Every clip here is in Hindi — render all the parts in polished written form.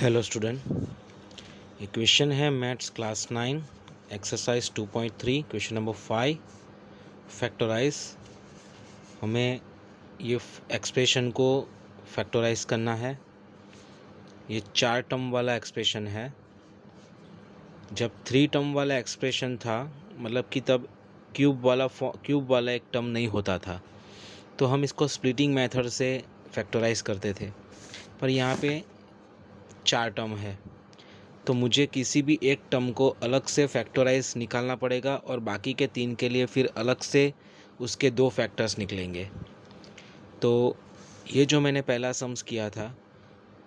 हेलो स्टूडेंट, ये क्वेश्चन है maths class 9 exercise 2.3 question number 5 factorise. हमें ये एक्सप्रेशन को फैक्टराइज करना है। ये 4 टर्म वाला एक्सप्रेशन है। जब 3 टर्म वाला एक्सप्रेशन था, मतलब कि तब क्यूब वाला एक टर्म नहीं होता था, तो हम इसको स्प्लिटिंग मेथड से फैक्टराइज करते थे। पर यहाँ पे 4 टर्म है, तो मुझे किसी भी एक टर्म को अलग से फैक्टराइज निकालना पड़ेगा और बाकी के 3 के लिए फिर अलग से उसके 2 फैक्टर्स निकलेंगे। तो ये जो मैंने पहला सम्स किया था,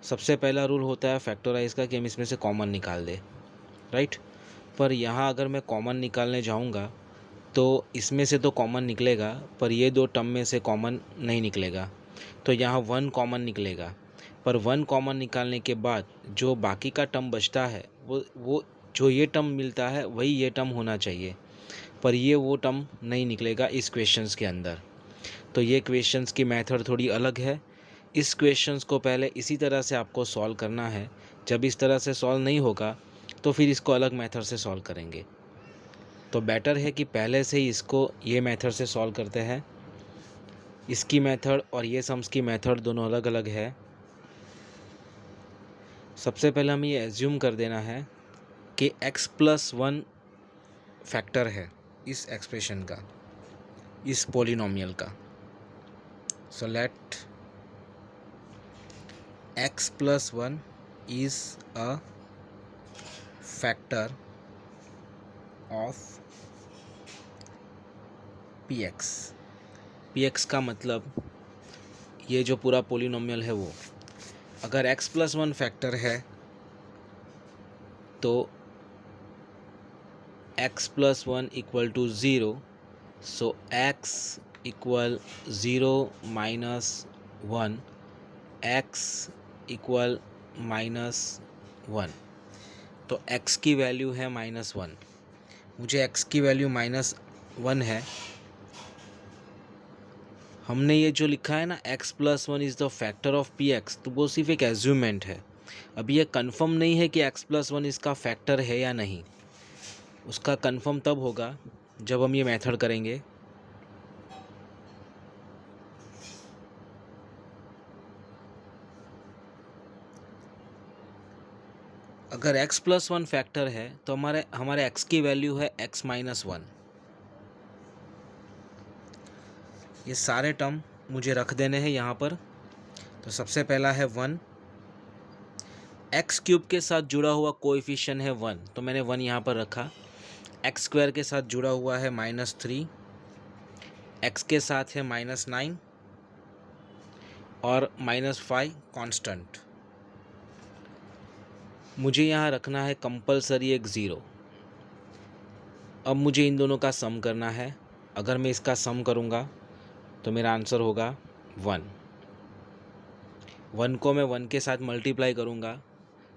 सबसे पहला रूल होता है फैक्टराइज का कि हम इसमें से कॉमन निकाल दें, राइट। पर यहाँ अगर मैं कॉमन निकालने जाऊँगा तो इसमें से तो कॉमन निकलेगा, पर ये 2 टर्म में से कॉमन नहीं निकलेगा। तो यहाँ 1 कॉमन निकलेगा, पर 1 कॉमन निकालने के बाद जो बाकी का टर्म बचता है वो जो ये टर्म मिलता है वही ये टर्म होना चाहिए, पर ये वो टर्म नहीं निकलेगा इस क्वेश्चंस के अंदर। तो ये क्वेश्चंस की मेथड थोड़ी अलग है। इस क्वेश्चंस को पहले इसी तरह से आपको सॉल्व करना है। जब इस तरह से सॉल्व नहीं होगा तो फिर इसको अलग मेथड से सॉल्व करेंगे। तो बेटर है कि पहले से ही इसको ये मेथड से सॉल्व करते हैं। इसकी मेथड और ये सम्स की मेथड दोनों अलग अलग है। सबसे पहले हमें ये एज्यूम कर देना है कि x+1 फैक्टर है इस एक्सप्रेशन का, इस पोलिनोमियल का। So let x+1 is a factor of px। px का मतलब ये जो पूरा पोलिनोमियल है वो, अगर x+1 फैक्टर है तो x+1 equal to 0। So x equal 0 minus 1, x equal -1। तो x की वैल्यू है -1। मुझे x की वैल्यू -1 है। हमने ये जो लिखा है ना x+1 is the factor of px, तो वो सिर्फ एक एज्यूमेंट है। अभी ये कंफर्म नहीं है कि x+1 इसका फैक्टर है या नहीं। उसका कंफर्म तब होगा जब हम ये मेथड करेंगे। अगर x+1 फैक्टर है तो हमारे x की वैल्यू है x-1। ये सारे टर्म मुझे रख देने हैं यहाँ पर। तो सबसे पहला है 1। x³ के साथ जुड़ा हुआ कोएफिशिएंट है 1, तो मैंने 1 यहाँ पर रखा। x² के साथ जुड़ा हुआ है -3, x के साथ है -9 और -5 कांस्टेंट। मुझे यहाँ रखना है कंपलसरी एक 0। अब मुझे इन दोनों का सम करना है। अगर मैं इसका सम करूँगा तो मेरा आंसर होगा 1। 1 को मैं 1 के साथ मल्टीप्लाई करूँगा,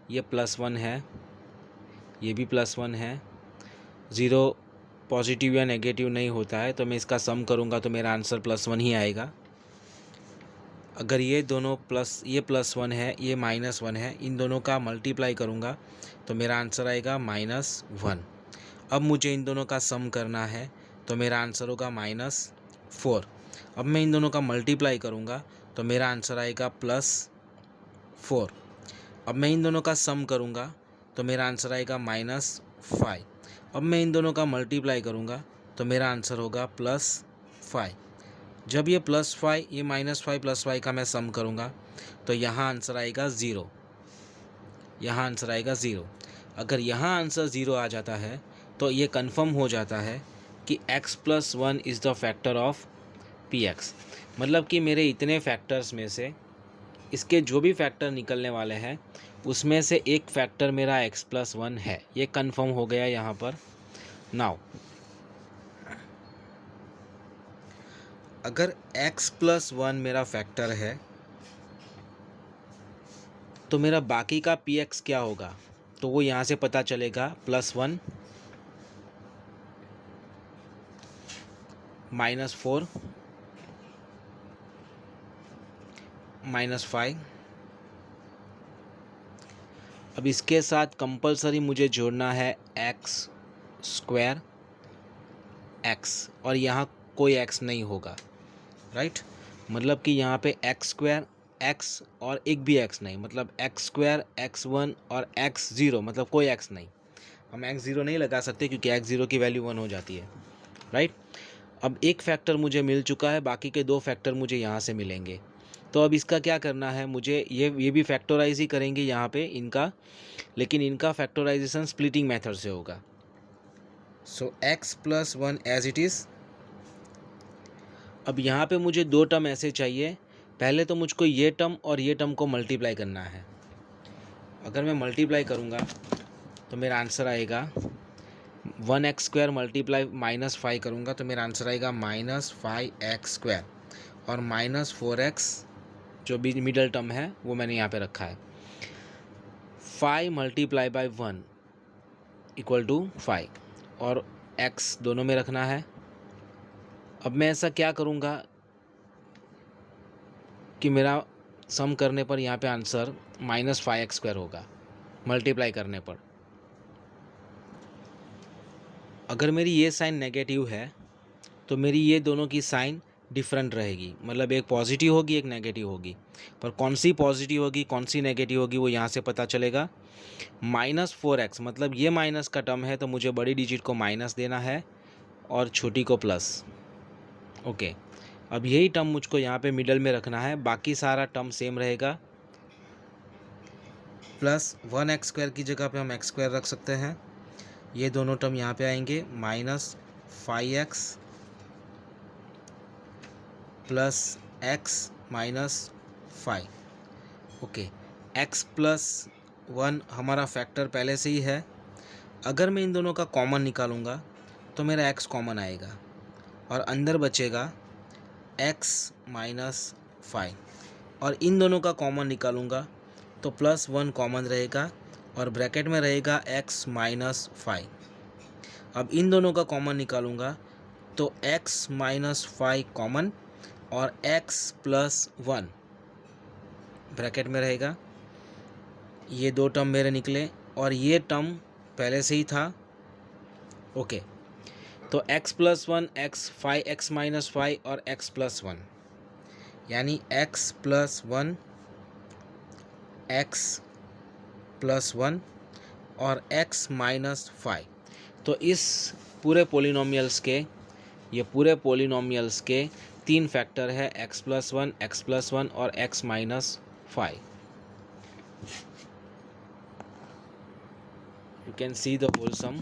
ये +1 है, ये भी +1 है। 0 पॉजिटिव या नेगेटिव नहीं होता है, तो मैं इसका सम करूँगा तो मेरा आंसर +1 ही आएगा। अगर ये दोनों ये +1 है, ये -1 है, इन दोनों का मल्टीप्लाई करूँगा तो मेरा आंसर आएगा -1। अब मुझे इन दोनों का सम करना है तो मेरा आंसर होगा -4। अब मैं इन दोनों का मल्टीप्लाई करूँगा तो मेरा आंसर आएगा +4। अब मैं इन दोनों का सम करूँगा तो मेरा आंसर आएगा -5। अब मैं इन दोनों का मल्टीप्लाई करूँगा तो मेरा आंसर होगा +5। जब ये +5 ये -5 +5 का मैं सम करूँगा तो यहाँ आंसर आएगा 0। यहाँ आंसर आएगा 0। अगर यहाँ आंसर 0 आ जाता है तो ये कंफर्म हो जाता है कि x+1 is the factor of px। मतलब कि मेरे इतने फैक्टर्स में से इसके जो भी फैक्टर निकलने वाले हैं उसमें से एक फैक्टर मेरा x+1 है। ये कंफर्म हो गया यहाँ पर। नाउ अगर x+1 मेरा फैक्टर है तो मेरा बाकी का px क्या होगा, तो वो यहाँ से पता चलेगा। +1 -4 -5 अब इसके साथ कंपलसरी मुझे जोड़ना है एक्स स्क्वायर एक्स, और यहाँ कोई एक्स नहीं होगा, राइट। मतलब कि यहाँ पे एक्स स्क्वायर एक्स और एक भी एक्स नहीं, मतलब एक्स स्क्वायर x1 और x0, मतलब कोई एक्स नहीं। हम x0 नहीं लगा सकते क्योंकि x0 की वैल्यू 1 हो जाती है, राइट। अब एक फैक्टर मुझे मिल चुका है, बाकी के 2 फैक्टर मुझे यहाँ से मिलेंगे। तो अब इसका क्या करना है, मुझे ये भी फैक्टराइज ही करेंगे यहाँ पे इनका, लेकिन इनका फैक्टराइजेशन स्प्लिटिंग मेथड से होगा। सो x + 1 एज इट इज़। अब यहाँ पे मुझे 2 टर्म ऐसे चाहिए। पहले तो मुझको ये टर्म और ये टर्म को मल्टीप्लाई करना है। अगर मैं मल्टीप्लाई करूँगा तो मेरा आंसर आएगा 1x² मल्टीप्लाई -5 करूँगा तो मेरा आंसर आएगा -5x², और -4x जो भी मिडल टर्म है वो मैंने यहाँ पे रखा है। 5 × 1 = 5, और x दोनों में रखना है। अब मैं ऐसा क्या करूँगा कि मेरा सम करने पर यहाँ पे आंसर -5x² होगा मल्टीप्लाई करने पर। अगर मेरी ये साइन नेगेटिव है तो मेरी ये दोनों की साइन डिफरेंट रहेगी, मतलब एक पॉजिटिव होगी एक नेगेटिव होगी। पर कौन सी पॉजिटिव होगी कौन सी नेगेटिव होगी वो यहाँ से पता चलेगा। -4x मतलब ये माइनस का टर्म है तो मुझे बड़ी डिजिट को माइनस देना है और छोटी को प्लस। ओके, अब यही टर्म मुझको यहाँ पे मिडल में रखना है, बाकी सारा टर्म सेम रहेगा। प्लस 1x² की जगह पे हम x² रख सकते हैं। ये दोनों टर्म यहाँ पे आएंगे, -5x + x - 5। ओके, x + 1 हमारा फैक्टर पहले से ही है। अगर मैं इन दोनों का कॉमन निकालूंगा तो मेरा x कॉमन आएगा और अंदर बचेगा x - 5, और इन दोनों का कॉमन निकालूंगा तो +1 कॉमन रहेगा और ब्रैकेट में रहेगा x - 5। अब इन दोनों का कॉमन निकालूंगा तो x - 5 कॉमन और x + 1 ब्रैकेट में रहेगा। ये 2 टर्म मेरे निकले और ये टर्म पहले से ही था। ओके, तो x + 1 x 5x - 5 और x + 1, यानी x + 1 x + 1 और x - 5। तो इस पूरे पोलिनोमियल्स के 3 फैक्टर है, x + 1 x + 1 और x - 5। You can see the whole sum.